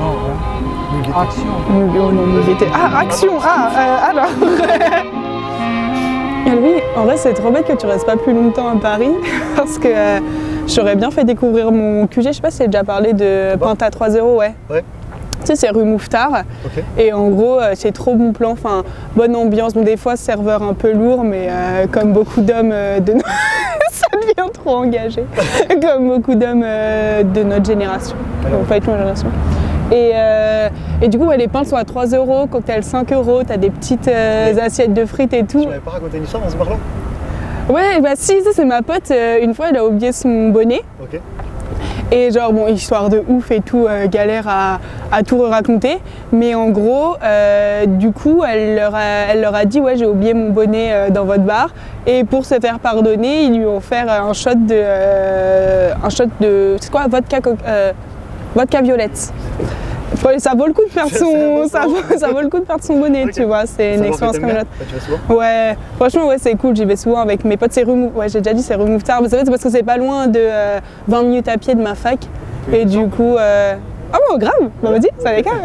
Non, ouais. Action. Oh non, Muguetté. Ah, action. Alors. Et lui, en vrai, c'est trop bête que tu restes pas plus longtemps à Paris parce que j'aurais bien fait découvrir mon QG. Je sais pas si j'ai déjà parlé de Penta 3.0, ouais. Ouais. Tu sais, c'est rue Mouffetard. Ok. Et en gros, c'est trop bon plan. Enfin, bonne ambiance. Bon, des fois, serveur un peu lourd, mais comme beaucoup d'hommes de notre... ça devient trop engagé. Comme beaucoup d'hommes de notre génération. Donc, pas de notre génération. Et du coup, ouais, les pintes sont à 3 €, cocktail 5 €, t'as des petites assiettes de frites et tout. Tu m'avais pas raconté une histoire dans ce bar-là? Ouais, bah si, ça c'est ma pote, une fois elle a oublié son bonnet. Ok. Et genre, bon, histoire de ouf et tout, galère à tout raconter. Mais en gros, du coup, elle leur a dit, ouais, j'ai oublié mon bonnet dans votre bar. Et pour se faire pardonner, ils lui ont offert un shot de, c'est quoi, vodka violette. Ouais, ça vaut le coup de perdre ça vaut le coup de perdre son bonnet, okay. Tu vois, c'est une expérience comme l'autre. Tu vas souvent? Ouais, franchement, ouais, c'est cool, j'y vais souvent avec mes potes, c'est rue Mouffetard, ouais, j'ai déjà dit, c'est rue Mouffetard. Vous savez, c'est parce que c'est pas loin de 20 minutes à pied de ma fac. Et du coup, ah bon, grave, bah vas-y, ça les calme.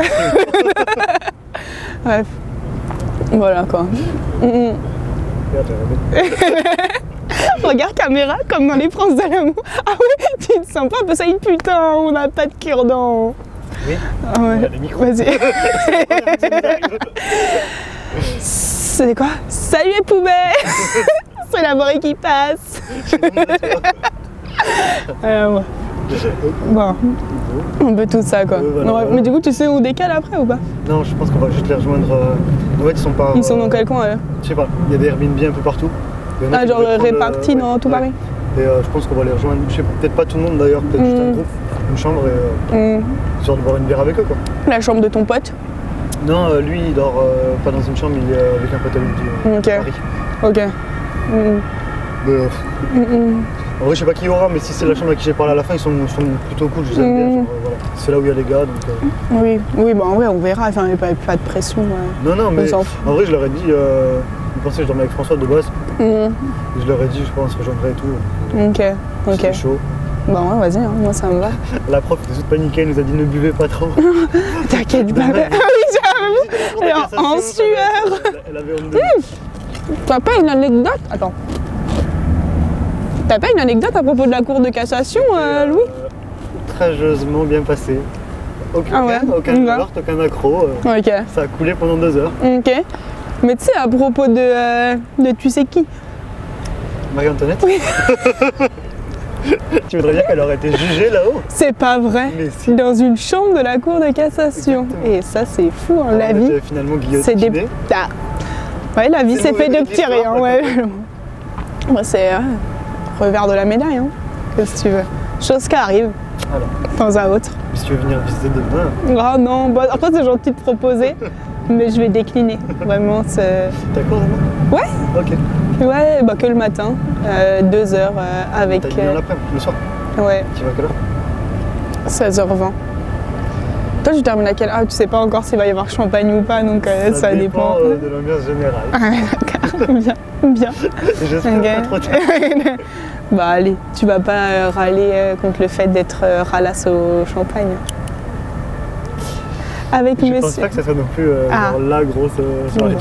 Bref, voilà quoi. Regarde caméra, comme dans les Princes de l'amour. Ah ouais, tu te sens pas, bah ça y est, putain, on n'a pas de cure-dent. Oui. Ah ouais. Vas-y. C'est quoi? Salut les poubelles. C'est la borée qui passe. Ouais. Bon, un peu tout ça quoi. Voilà, ouais, mais du coup, tu sais où on décale après ou pas? Non, je pense qu'on va juste les rejoindre. En fait, ils sont pas. Ils sont dans quel coin là? Je sais pas, il y a des Airbnb un peu partout. Ah, genre répartis dans tout Paris? Et je pense qu'on va les rejoindre. Je sais peut-être pas tout le monde d'ailleurs, peut-être juste un groupe, une chambre et genre de boire une bière avec eux quoi. La chambre de ton pote? Non, lui il dort pas dans une chambre, il est avec un pote à lui de Paris. Ok. En vrai, je sais pas qui y aura, mais si c'est la chambre à qui j'ai parlé à la fin, ils sont plutôt cool, je les aime bien. Genre, voilà. C'est là où il y a les gars. Donc, oui, bah en vrai, on verra, enfin, il n'y a pas de pression. Non, mais en vrai, je leur ai dit, ils pensaient que je dormais avec François de base. Et je leur ai dit, je pense, que je rejoindrai et tout. Ok. C'est chaud. Bah ouais, vas-y, hein, moi ça me va. La prof était toute paniquée, elle nous a dit ne buvez pas trop. T'inquiète pas. Ah oui, j'avoue. En sueur. Elle avait honte de T'as pas une anecdote? Attends. T'as pas une anecdote à propos de la cour de cassation, Louis? Très joyeusement bien passé. Aucun meurtre, aucun accro. Ok. Ça a coulé pendant 2 heures. Ok. Mais tu sais, à propos de tu sais qui? Marie-Antoinette? Oui. Tu voudrais dire qu'elle aurait été jugée là-haut? C'est pas vrai. Mais si. Dans une chambre de la cour de cassation. Exactement. Et ça, c'est fou, hein, la vie. Finalement guillotinée. Ouais, la vie s'est fait de petits rien. Ouais. Moi, c'est revers de la médaille, hein. Qu'est-ce que tu veux? Chose qui arrive. Alors. De temps à autre. Si tu veux venir visiter demain. Ah non, bah, après c'est gentil de proposer, mais je vais décliner. Vraiment, c'est. T'as quoi demain? Ouais. Ok. Ouais, bah que le matin, 2 heures avec. T'as une l'après-midi, le soir? Ouais. Tu vas à quelle heure? 16h20. Toi, tu termines à quelle heure? Tu sais pas encore s'il va y avoir champagne ou pas, donc ça dépend. De l'ambiance générale. Ah, d'accord, bien. J'espère pas trop tard. Bah allez, tu vas pas râler contre le fait d'être ralasse au champagne. Avec Je monsieur. pense pas que ça soit non plus genre la grosse soirée. Bon.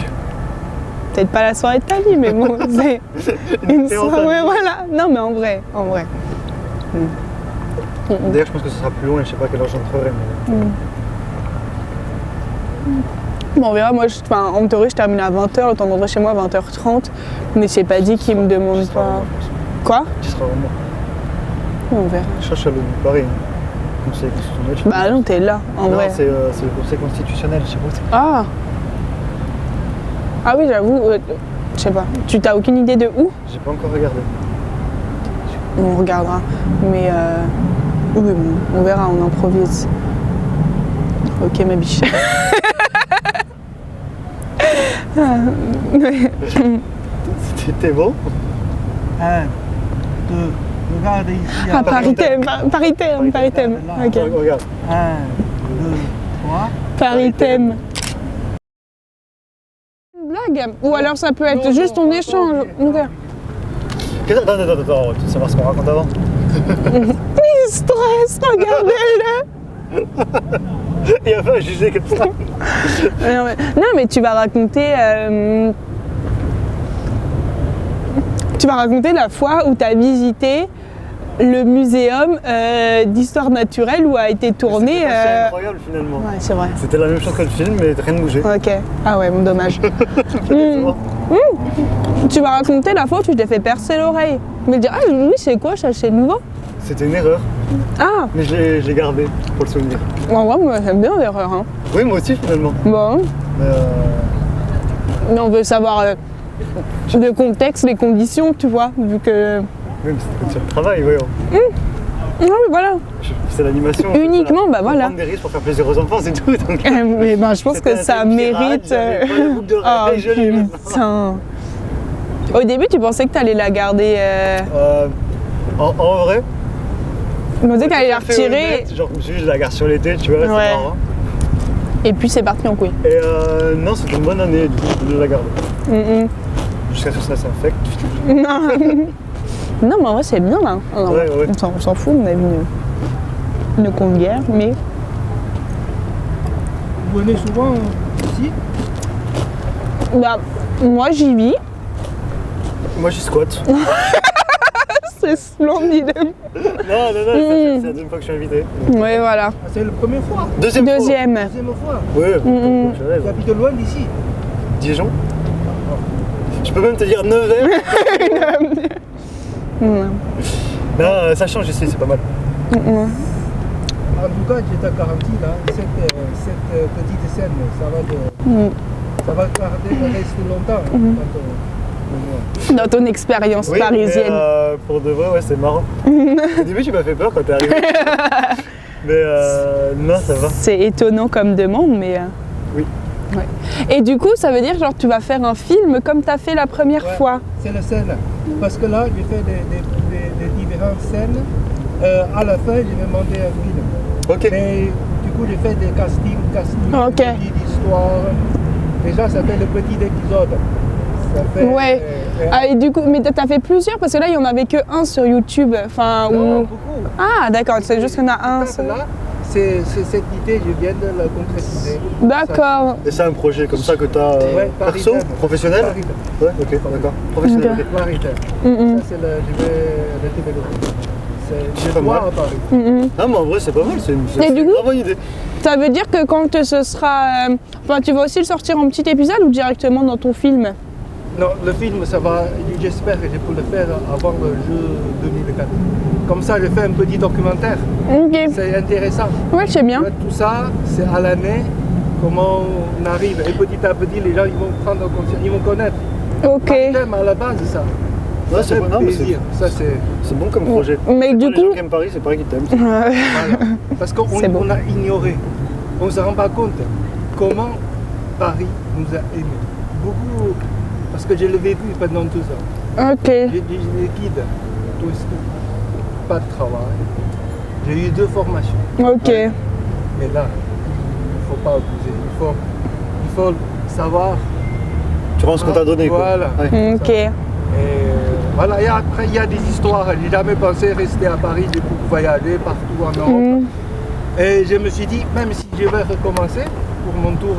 Peut-être pas la soirée de ta vie, mais bon, c'est une soirée, voilà. Non, mais en vrai. D'ailleurs, je pense que ce sera plus loin, je sais pas à quelle heure j'entrerai. Mais... Bon, on verra, moi, en théorie, je termine à 20h, le temps d'entrer chez moi à 20h30, mais j'ai pas dit qu'ils me demandent pas. Quoi? Tu seras vraiment. On verra. Je cherche à le Paris. Conseil constitutionnel. Bah non, t'es là, en vrai. Non, c'est le conseil constitutionnel, je sais pas. Ah oui, j'avoue, je sais pas. Tu t'as aucune idée de où? J'ai pas encore regardé. On regardera, mais oui, bon, on verra, on improvise. Ok, ma biche. C'était bon? 1, 2, regardez ici. Ah, Paris thème. Ok. Regarde. 1, 2, 3. Paris thème. Une blague? Ou alors ça peut être juste ton échange. Attends, tu veux savoir ce qu'on raconte avant? Il stresse, regardez-le. Il y a pas à juger comme ça. Non, mais tu vas raconter. Tu vas raconter la fois où tu as visité le muséum d'histoire naturelle où a été tourné. C'était pas si incroyable finalement. Ouais, c'est vrai. C'était la même chose que le film, mais rien ne bougeait. Ok. Ah ouais, bon, dommage. Décevant. Tu vas raconter la fois où tu t'es fait percer l'oreille. Mais dire, ah oui, c'est quoi ça, c'est nouveau? C'était une erreur, Ah, mais je l'ai gardé pour le souvenir. en vrai, moi j'aime bien l'erreur. Hein. Oui, moi aussi finalement. Bon, Mais mais on veut savoir le contexte, les conditions, tu vois, vu que. oui, mais c'était comme sur le travail, voyons. Ah oui, voilà. C'est l'animation. Uniquement, bah voilà. Prendre des risques pour faire plaisir aux enfants, c'est tout. Donc, Mais ben, je pense que c'était ça un pirate, mérite. j'avais pas la boucle d'oreille, Oh je l'ai maintenant. putain. Au début, tu pensais que tu allais la garder. En vrai, Tu pensais que tu allais la tout à fait retirer. honnête, genre, je me suis dit, je la garde sur l'été, tu vois, c'est Ouais. marrant. Et puis c'est parti en couille. Et non, c'était une bonne année, du coup, je la garde. Mm, Jusqu'à ce que ça s'infecte. mm. Non. Non, mais en vrai, c'est bien là. Non, Ouais, ouais. On s'en fout, on a vu une compte guerre, mais. Vous venez souvent ici? Bah, moi j'y vis. Moi, je squatte. C'est splendide. Non, c'est la deuxième fois que je suis invité. Ouais, voilà. Ah, c'est la première fois. Deuxième fois. Deuxième. Deuxième fois. Oui, Mm, je rêve. Tu habites loin d'ici. Dijon. Je peux même te dire Nevers. Mm. Non, ça change ici, c'est pas mal. En tout cas, j'étais à quarantaine. Hein. Cette petite scène, ça va rester longtemps. Hein, quand, Dans ton expérience Oui, parisienne. mais, pour de vrai, ouais, c'est marrant. Au début, tu m'as fait peur quand t'es arrivé. Mais non, ça va. C'est étonnant comme demande, mais. Oui. Ouais. Et du coup, ça veut dire genre tu vas faire un film comme tu as fait la première ouais, fois. c'est la scène. Parce que là, j'ai fait des différentes scènes. À la fin, je vais monter un film. Ok. Mais du coup, j'ai fait des castings, Ok. petites histoires. Déjà, ça fait le petit épisode. Ça fait, Ouais. Ah, et du coup, mais t'as fait plusieurs parce que là, il y en avait que un sur YouTube. Enfin, non, où... beaucoup. Ah, d'accord, c'est juste qu'il y en a un. seul. Là, c'est cette idée, je viens de la concrétiser. D'accord. Et c'est un projet comme ça que t'as Ouais, perso, Paris. professionnel. Paris. Ouais, ok, d'accord. Professionnel. Ok. ok. Paris. Mm, Ça, c'est le, je vais le développer. C'est Je pas dois mal. à Paris. mm. Non, mais en vrai, c'est pas mal, c'est une, Et du une coup grave bonne idée. Ça veut dire que quand ce sera. Enfin, tu vas aussi le sortir en petit épisode ou directement dans ton film? Non, le film, ça va, j'espère que je peux le faire avant le jeu 2004. Comme ça, je fais un petit documentaire. Ok. C'est intéressant. Ouais, je sais bien. Tout ça, c'est à l'année, comment on arrive. Et petit à petit, les gens ils vont prendre conscience, ils vont connaître. Ok. Pas le thème à la base, ça. Ouais, Ça c'est fait bon, non, mais plaisir. Ça, c'est... c'est bon comme projet. Mais du Les coup. gens qui aiment Paris, c'est Paris qui t'aime. Voilà. Parce qu'on C'est bon. on a ignoré. On ne se rend pas compte comment Paris nous a aimés. Beaucoup. Parce que je l'ai vécu pendant 2 ans. Ok. J'ai des guides touristiques, pas de travail. J'ai eu 2 formations. Ok. Mais là, il ne faut pas abuser. Il faut savoir. Tu rends ce qu'on t'a donné, quoi. Voilà. Ouais. Ok. Et voilà, et après, il y a des histoires. Je n'ai jamais pensé rester à Paris, j'ai beaucoup voyagé partout en Europe. Et je me suis dit, même si je vais recommencer pour mon tour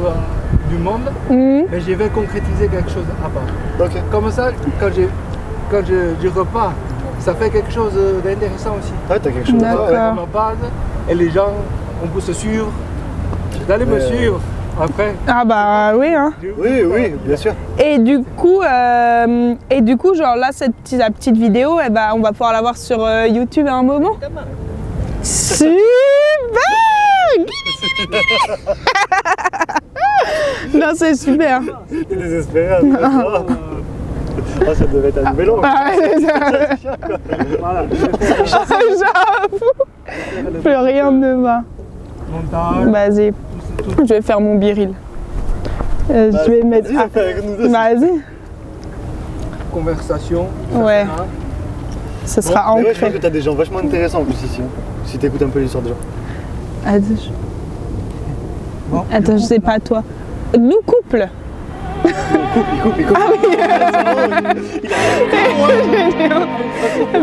du monde, mais je vais concrétiser quelque chose à part. Ok. Comme ça, quand je repars, ça fait quelque chose d'intéressant aussi. Ouais, t'as quelque chose à D'accord. faire. Ouais. On en parle et les gens, on peut se suivre. Vous allez me suivre après. Ah bah oui, hein. Oui, oui, bien sûr. Et du coup, genre là, la petite vidéo, eh ben, on va pouvoir la voir sur YouTube à un moment. Super. Non, c'est super. T'es désespéré. Ah, ça devait être un vélo. Ah, c'est ça. Voilà. J'avoue. Plus rien ne va. Montage, Vas-y, je vais faire mon biril. Je vais mettre. Vas-y, fais avec nous deux. Vas-y. conversation. Ouais. etc. Ce sera Mais ouais, je pense ancré. que t'as des gens vachement intéressants en plus ici. Hein. Si t'écoutes un peu l'histoire des gens. Attends, Bon, Attends, je sais pas toi. Nous couple. Il coupe. Ah oui.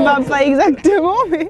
Bah pas exactement, mais.